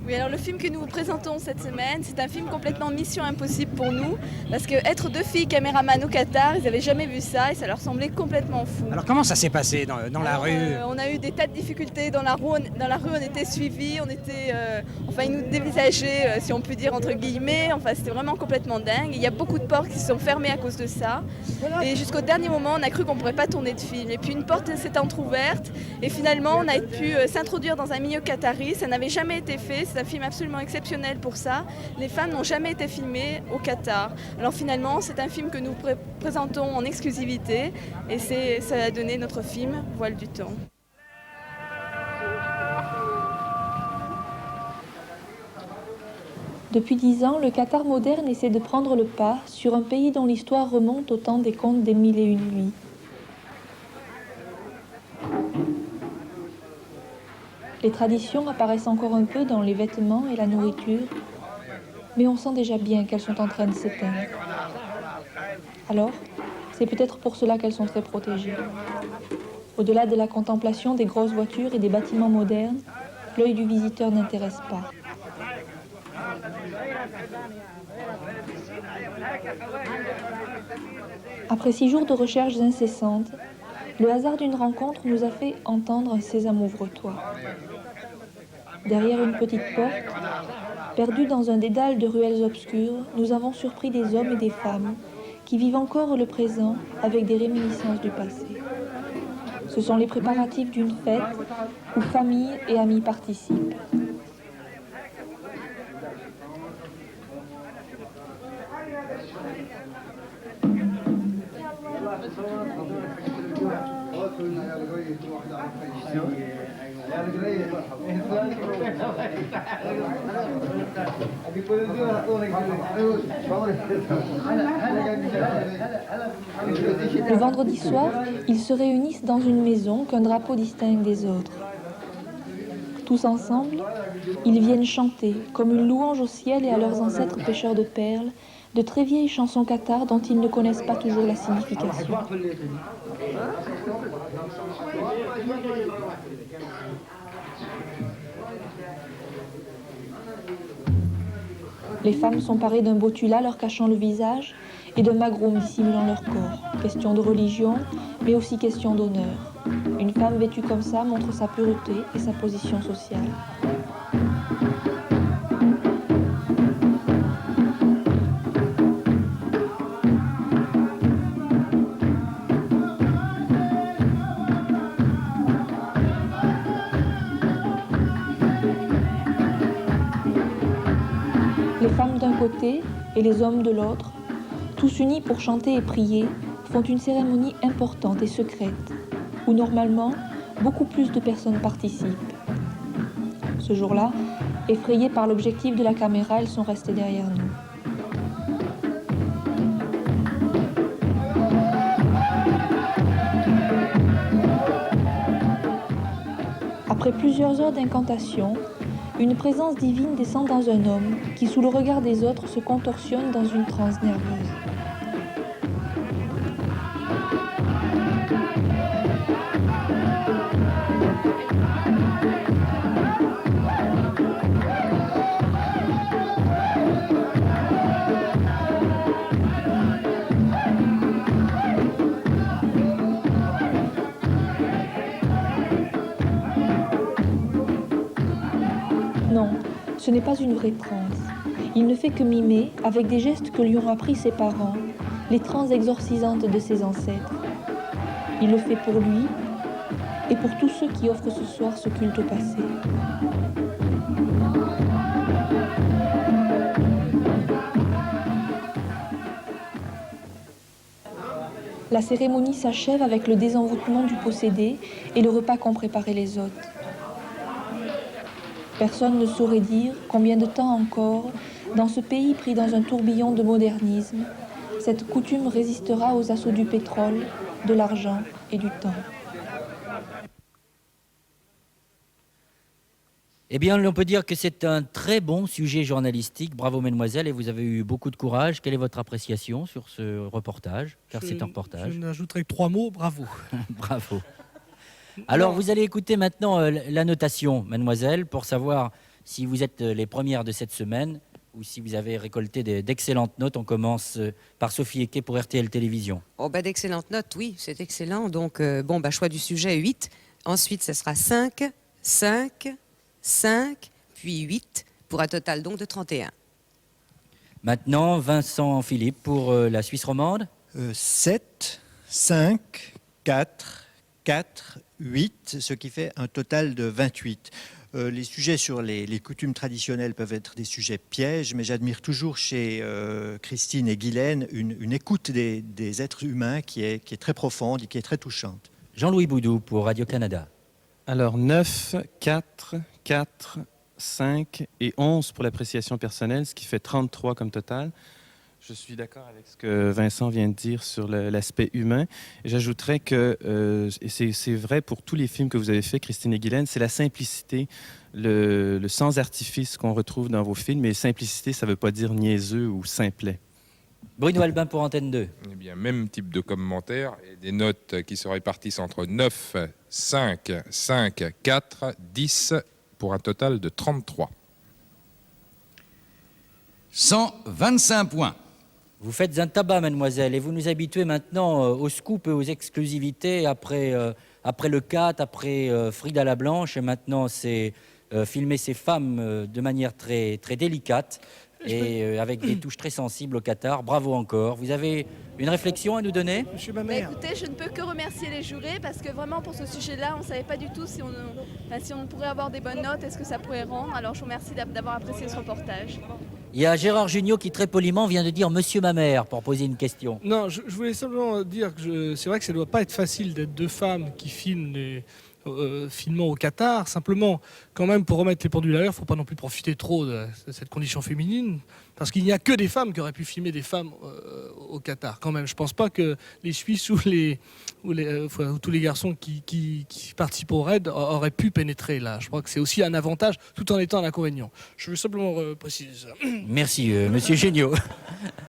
Oui, alors le film que nous vous présentons cette semaine, c'est un film complètement mission impossible pour nous, parce que être deux filles caméraman au Qatar, ils n'avaient jamais vu ça et ça leur semblait complètement fou. Alors comment ça s'est passé dans la Alors, rue? on a eu des tas de difficultés dans la rue, on était suivis, enfin ils nous dévisageaient, si on peut dire entre guillemets, enfin c'était vraiment complètement dingue. Il y a beaucoup de portes qui se sont fermées à cause de ça. Et jusqu'au dernier moment, on a cru qu'on ne pourrait pas tourner de film. Et puis une porte s'est entrouverte et finalement on a pu s'introduire dans un milieu qatari. Ça n'avait jamais été fait, c'est un film absolument exceptionnel pour ça. Les femmes n'ont jamais été filmées au Qatar. Alors finalement, c'est un film que nous présentons en exclusivité et ça a donné notre film Voile du temps. Depuis 10 ans, le Qatar moderne essaie de prendre le pas sur un pays dont l'histoire remonte au temps des contes des Mille et une nuits. Les traditions apparaissent encore un peu dans les vêtements et la nourriture, mais on sent déjà bien qu'elles sont en train de s'éteindre. Alors, c'est peut-être pour cela qu'elles sont très protégées. Au-delà de la contemplation des grosses voitures et des bâtiments modernes, l'œil du visiteur n'intéresse pas. Après 6 jours de recherches incessantes, le hasard d'une rencontre nous a fait entendre un sésame ouvre-toi. Derrière une petite porte, perdus dans un dédale de ruelles obscures, nous avons surpris des hommes et des femmes qui vivent encore le présent avec des réminiscences du passé. Ce sont les préparatifs d'une fête où famille et amis participent. Le vendredi soir, ils se réunissent dans une maison qu'un drapeau distingue des autres. Tous ensemble, ils viennent chanter, comme une louange au ciel et à leurs ancêtres pêcheurs de perles, de très vieilles chansons cathares dont ils ne connaissent pas toujours la signification. Les femmes sont parées d'un beau tulla leur cachant le visage et d'un magroum dissimulant leur corps. Question de religion, mais aussi question d'honneur. Une femme vêtue comme ça montre sa pureté et sa position sociale. Les femmes d'un côté et les hommes de l'autre, tous unis pour chanter et prier, font une cérémonie importante et secrète, où normalement, beaucoup plus de personnes participent. Ce jour-là, effrayées par l'objectif de la caméra, elles sont restées derrière nous. Après plusieurs heures d'incantation, une présence divine descend dans un homme qui, sous le regard des autres, se contorsionne dans une transe nerveuse. Non, ce n'est pas une vraie transe. Il ne fait que mimer, avec des gestes que lui ont appris ses parents, les transes exorcisantes de ses ancêtres. Il le fait pour lui et pour tous ceux qui offrent ce soir ce culte au passé. La cérémonie s'achève avec le désenvoûtement du possédé et le repas qu'ont préparé les hôtes. Personne ne saurait dire combien de temps encore, dans ce pays pris dans un tourbillon de modernisme, cette coutume résistera aux assauts du pétrole, de l'argent et du temps. Eh bien, on peut dire que c'est un très bon sujet journalistique. Bravo, mesdemoiselles, et vous avez eu beaucoup de courage. Quelle est votre appréciation sur ce reportage? Car c'est un reportage. Je n'ajouterai que 3 mots, bravo. Bravo. Alors, vous allez écouter maintenant la notation, mademoiselle, pour savoir si vous êtes les premières de cette semaine ou si vous avez récolté d'excellentes notes. On commence par Sophie Eke pour RTL Télévision. Oh, d'excellentes notes, oui, c'est excellent. Donc, choix du sujet 8. Ensuite, ce sera 5, 5, 5, puis 8, pour un total donc de 31. Maintenant, Vincent Philippe pour la Suisse romande. 7, 5, 4, 4, 8, ce qui fait un total de 28. Les sujets sur les coutumes traditionnelles peuvent être des sujets pièges, mais j'admire toujours chez Christine et Guylaine une écoute des êtres humains qui est très profonde et qui est très touchante. Jean-Louis Boudou pour Radio-Canada. Alors 9, 4, 4, 5 et 11 pour l'appréciation personnelle, ce qui fait 33 comme total. Je suis d'accord avec ce que Vincent vient de dire sur l'aspect humain. J'ajouterais que, et c'est vrai pour tous les films que vous avez faits, Christine et Guylaine, c'est la simplicité, le sans artifice qu'on retrouve dans vos films. Mais simplicité, ça ne veut pas dire niaiseux ou simplet. Bruno Albin pour Antenne 2. Eh bien, même type de commentaires et des notes qui se répartissent entre 9, 5, 5, 4, 10 pour un total de 33. 125 points. Vous faites un tabac, mademoiselle, et vous nous habituez maintenant aux scoops et aux exclusivités après le 4, après Frida la Blanche, et maintenant c'est filmer ces femmes de manière très, très délicate et avec des touches très sensibles au Qatar. Bravo encore. Vous avez une réflexion à nous donner ? Écoutez, je ne peux que remercier les jurés parce que vraiment pour ce sujet-là, on ne savait pas du tout si on pourrait avoir des bonnes notes, est-ce que ça pourrait rendre. Alors je vous remercie d'avoir apprécié ce reportage. Il y a Gérard Jugnot qui très poliment vient de dire Monsieur ma mère pour poser une question. Non, je voulais simplement dire que c'est vrai que ça ne doit pas être facile d'être deux femmes qui filment filmant au Qatar. Simplement, quand même, pour remettre les pendules à l'heure, il ne faut pas non plus profiter trop de cette condition féminine, parce qu'il n'y a que des femmes qui auraient pu filmer des femmes au Qatar. Quand même, je ne pense pas que les Suisses ou tous les garçons qui participent au raid auraient pu pénétrer là. Je crois que c'est aussi un avantage, tout en étant un inconvénient. Je veux simplement préciser ça. Merci, Monsieur Jugnot.